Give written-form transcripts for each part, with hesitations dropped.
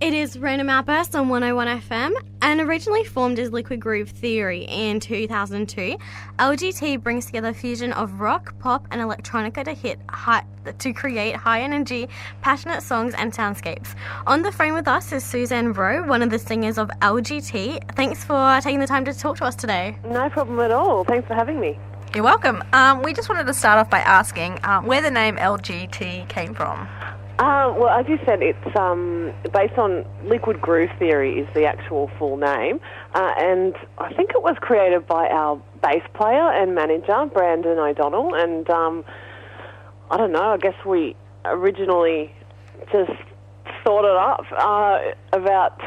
It is Random Outburst on 101 FM, and originally formed as Liquid Groove Theory in 2002, LGT brings together a fusion of rock, pop and electronica to create high-energy, passionate songs and soundscapes. On the phone with us is Suzanne Rowe, one of the singers of LGT. Thanks for taking the time to talk to us today. No problem at all. Thanks for having me. You're welcome. We just wanted to start off by asking where the name LGT came from. Well, as you said, it's based on Liquid Groove Theory is the actual full name, and I think it was created by our bass player and manager, Brandon O'Donnell, and I don't know, I guess we originally just thought it up about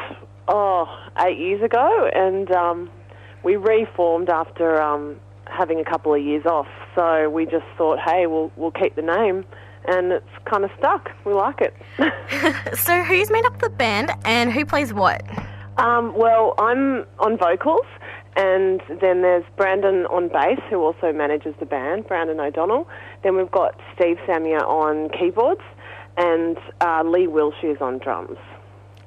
8 years ago, and we reformed after having a couple of years off, so we just thought, hey, we'll keep the name. And it's kind of stuck. We like it. So who's made up the band and who plays what? Well, I'm on vocals, and then there's Brandon on bass, who also manages the band, Brandon O'Donnell. Then we've got Steve Samia on keyboards, and Lee Wilshire is on drums.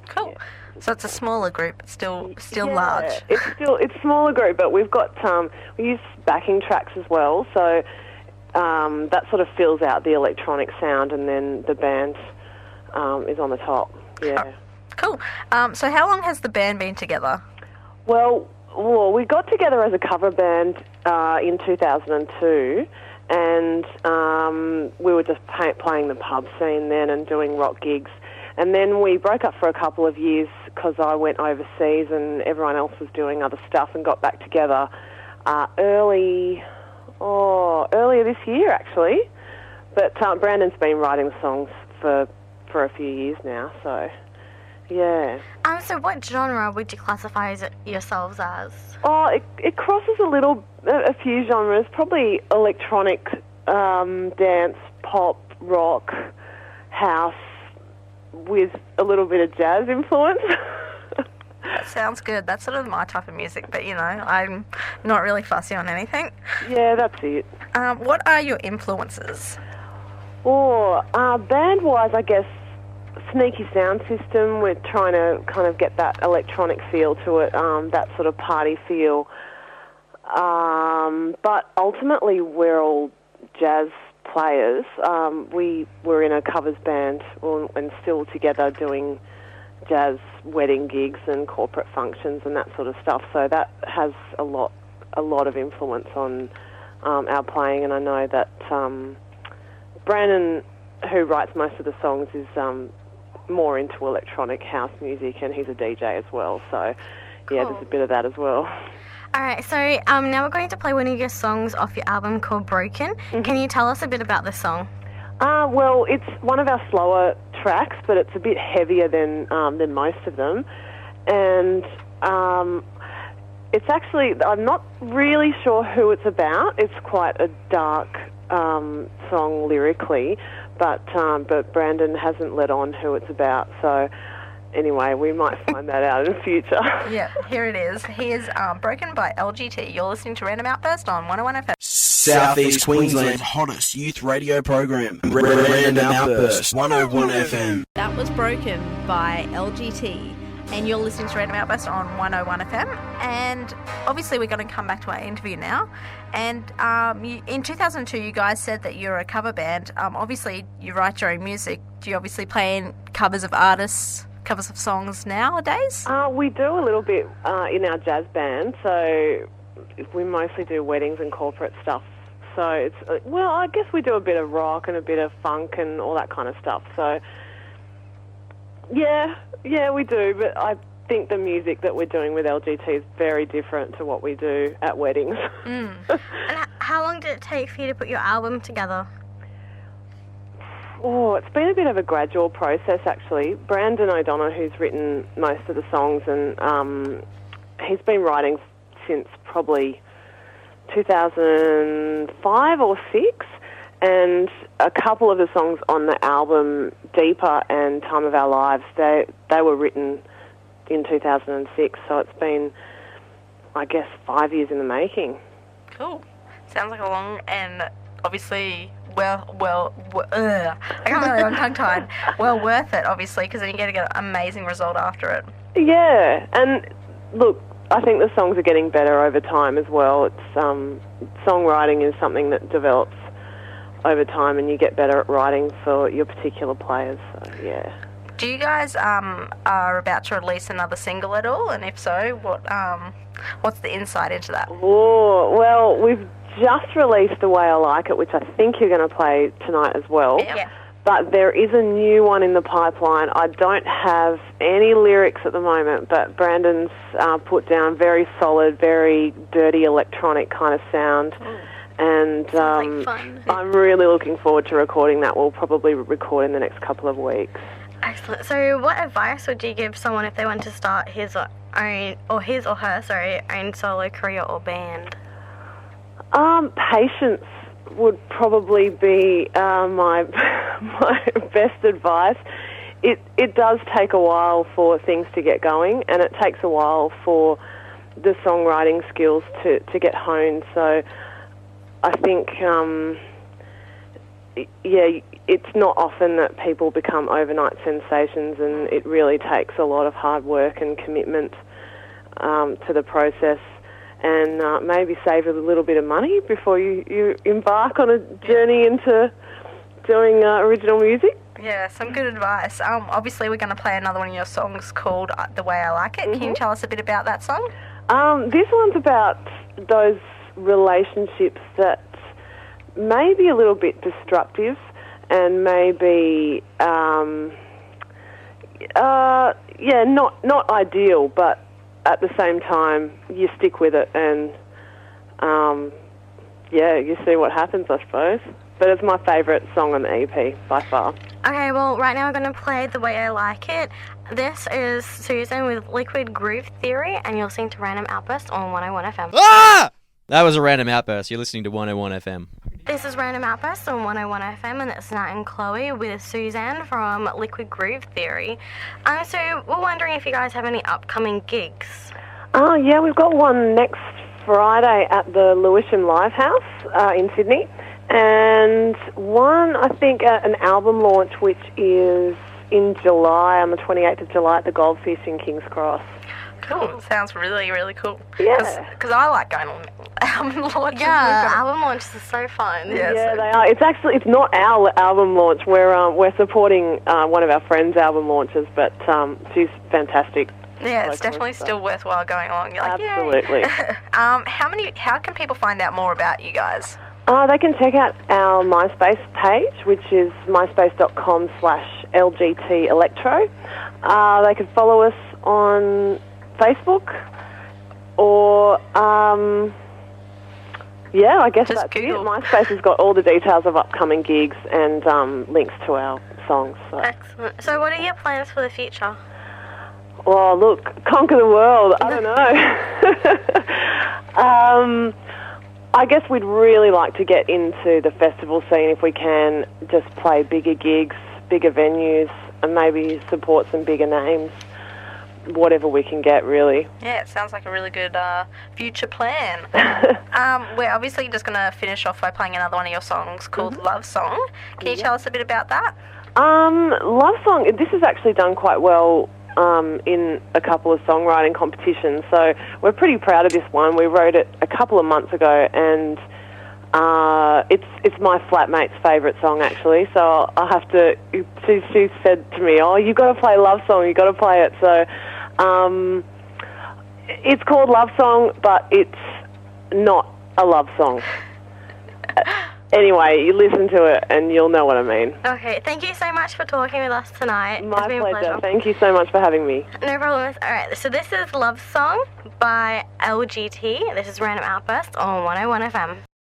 Cool. Yeah. So it's a smaller group, but still yeah, large. It's smaller group, but we've got we use backing tracks as well, so that sort of fills out the electronic sound, and then the band is on the top. Yeah. Cool. So how long has the band been together? Well, we got together as a cover band in 2002, and we were just playing the pub scene then and doing rock gigs. And then we broke up for a couple of years because I went overseas and everyone else was doing other stuff, and got back together earlier this year, actually. But Brandon's been writing the songs for a few years now, so yeah. So what genre would you classify yourselves as? It crosses a few genres, probably electronic, dance, pop, rock, house, with a little bit of jazz influence. That sounds good. That's sort of my type of music, but, I'm not really fussy on anything. Yeah, that's it. What are your influences? Band-wise, I guess, Sneaky Sound System. We're trying to kind of get that electronic feel to it, that sort of party feel. But ultimately, we're all jazz players. We were in a covers band and still together doing jazz wedding gigs and corporate functions and that sort of stuff. So that has a lot of influence on our playing. And I know that Brandon, who writes most of the songs, is more into electronic house music, and he's a DJ as well. So cool. Yeah, there's a bit of that as well. All right, so now we're going to play one of your songs off your album called Broken. Mm-hmm. Can you tell us a bit about this song? Well, it's one of our slower tracks, but it's a bit heavier than most of them. And it's actually, I'm not really sure who it's about. It's quite a dark song lyrically, but Brandon hasn't let on who it's about. So anyway, we might find that out in the future. Yeah, here it is. Here's Broken by LGT. You're listening to Random Outburst on 101 FM. Southeast Queensland's hottest youth radio program. Random Outburst, 101 FM. That was Broken by LGT, and you're listening to Random Outburst on 101 FM. And obviously we're going to come back to our interview now. And in 2002, you guys said that you're a cover band. Obviously, you write your own music. Do you obviously play in covers of artists, covers of songs nowadays? We do a little bit in our jazz band, so we mostly do weddings and corporate stuff. So it's, I guess we do a bit of rock and a bit of funk and all that kind of stuff. So yeah, we do, but I think the music that we're doing with LGT is very different to what we do at weddings. And how long did it take for you to put your album together? It's been a bit of a gradual process, actually. Brandon O'Donnell, who's written most of the songs, and he's been writing since probably 2005 or 6, and a couple of the songs on the album, Deeper and Time of Our Lives, they were written in 2006, so it's been, I guess, 5 years in the making. Cool. Sounds like a long and obviously I can't believe I'm tongue-tied. Well worth it, obviously, because then you get an amazing result after it. Yeah, and look, I think the songs are getting better over time as well. It's songwriting is something that develops over time, and you get better at writing for your particular players. So yeah. Do you guys are about to release another single at all? And if so, what's the insight into that? Oh, well, we've just released The Way I Like It, which I think you're going to play tonight as well. Yeah. But there is a new one in the pipeline. I don't have any lyrics at the moment, but Brandon's put down very solid, very dirty electronic kind of sound. And Sounds like fun. I'm really looking forward to recording that. We'll probably record in the next couple of weeks. Excellent. So what advice would you give someone if they want to start his or her own solo career or band? Patience would probably be my best advice. It does take a while for things to get going, and it takes a while for the songwriting skills to get honed. So I think, it's not often that people become overnight sensations, and it really takes a lot of hard work and commitment to the process. And maybe save a little bit of money before you embark on a journey into doing original music. Yeah, some good advice. Obviously, we're going to play another one of your songs called The Way I Like It. Can you tell us a bit about that song? This one's about those relationships that may be a little bit destructive and maybe, not ideal, but at the same time, you stick with it and, you see what happens, I suppose. But it's my favourite song on the EP, by far. Okay, well, right now we're going to play The Way I Like It. This is Susan with Liquid Groove Theory, and you're listening to Random Outburst on 101 FM. Ah! That was a random outburst. You're listening to 101 FM. This is Random Outburst on 101 FM, and it's Nat and Chloe with Suzanne from Liquid Groove Theory. So we're wondering if you guys have any upcoming gigs. Oh, yeah, we've got one next Friday at the Lewisham Livehouse in Sydney, and one, I think, at an album launch, which is in July, on the 28th of July at the Goldfish in King's Cross. Cool. Sounds really, really cool. Yeah. Because I like going on album launches. Yeah, album launches are so fun. Yeah, they are. It's not our album launch. We're supporting one of our friends' album launches, but she's fantastic. Yeah, it's definitely still worthwhile going along. You're like, absolutely. Yay. How can people find out more about you guys? They can check out our MySpace page, which is myspace.com/LGT Electro. They can follow us on Facebook, or I guess just that's Google. it. MySpace has got all the details of upcoming gigs and links to our songs. So. Excellent. So what are your plans for the future? Oh, look, conquer the world. I don't know. I guess we'd really like to get into the festival scene if we can, just play bigger gigs, bigger venues, and maybe support some bigger names. Whatever we can get, really. Yeah, it sounds like a really good future plan. We're obviously just going to finish off by playing another one of your songs called Love Song. Can you tell us a bit about that? Love Song, this is actually done quite well in a couple of songwriting competitions, so we're pretty proud of this one. We wrote it a couple of months ago, and it's my flatmate's favourite song, actually, so I'll have to... She said to me, you've got to play Love Song, you've got to play it, so... it's called Love Song, but it's not a love song. Anyway, you listen to it and you'll know what I mean. Okay, thank you so much for talking with us tonight. My it's been pleasure. A pleasure. Thank you so much for having me. No problem. Alright, so this is Love Song by LGT. This is Random Outburst on 101 FM.